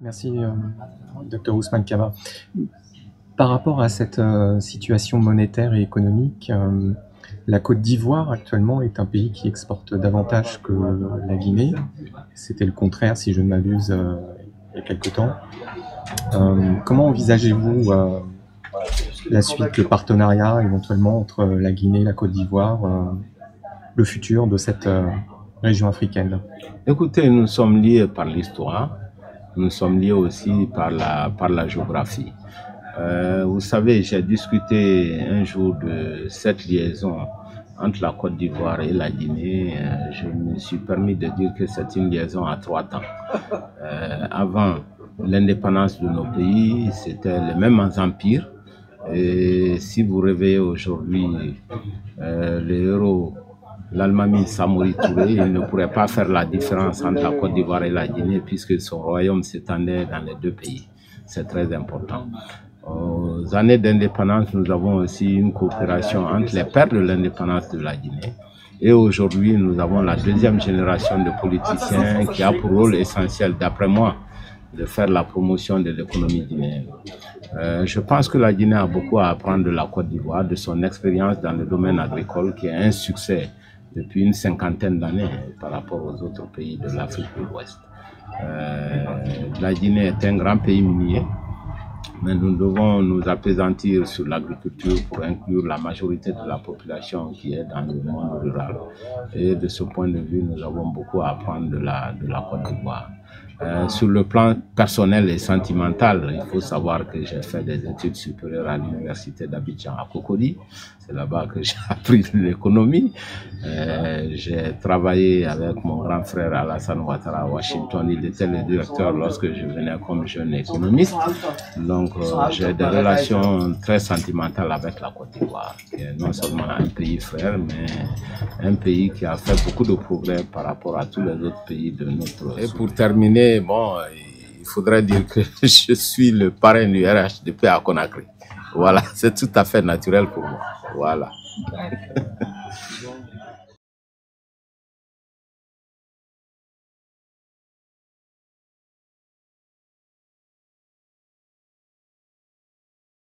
Merci, Dr Ousmane Kaba. Par rapport à cette, situation monétaire et économique, la Côte d'Ivoire actuellement est un pays qui exporte davantage que la Guinée. C'était le contraire, si je ne m'abuse, il y a quelque temps. Comment envisagez-vous, la suite, le partenariat éventuellement entre la Guinée et la Côte d'Ivoire, le futur de cette, région africaine? Écoutez, nous sommes liés par l'histoire, nous sommes liés aussi par la géographie. Vous savez, j'ai discuté un jour de cette liaison entre la Côte d'Ivoire et la Guinée. Je me suis permis de dire que c'est une liaison à 3 temps. Avant l'indépendance de nos pays, c'était les mêmes empires. Et si vous réveillez aujourd'hui les héros, l'Almami Samori Touré, il ne pourrait pas faire la différence entre la Côte d'Ivoire et la Guinée puisque son royaume s'étendait dans les deux pays. C'est très important. Aux années d'indépendance, nous avons aussi une coopération entre les pères de l'indépendance de la Guinée. Et aujourd'hui, nous avons la deuxième génération de politiciens qui a pour rôle essentiel, d'après moi, de faire la promotion de l'économie guinéenne. Je pense que la Guinée a beaucoup à apprendre de la Côte d'Ivoire, de son expérience dans le domaine agricole, qui est un succès depuis une 50aine d'années par rapport aux autres pays de l'Afrique de l'Ouest. La Guinée est un grand pays minier, mais nous devons nous appesantir sur l'agriculture pour inclure la majorité de la population qui est dans le monde rural. Et de ce point de vue, nous avons beaucoup à apprendre de la Côte d'Ivoire. Sur le plan personnel et sentimental, il faut savoir que j'ai fait des études supérieures à l'université d'Abidjan à Cocody. C'est là-bas que j'ai appris l'économie. J'ai travaillé avec mon grand frère Alassane Ouattara à Washington. Il était le directeur lorsque je venais comme jeune économiste. Donc j'ai des relations très sentimentales avec la Côte d'Ivoire, qui est non seulement un pays frère, mais un pays qui a fait beaucoup de progrès par rapport à tous les autres pays de notre... Et pour terminer, bon, il faudrait dire que je suis le parrain du RHDP à Conakry. Voilà, c'est tout à fait naturel pour moi. Voilà.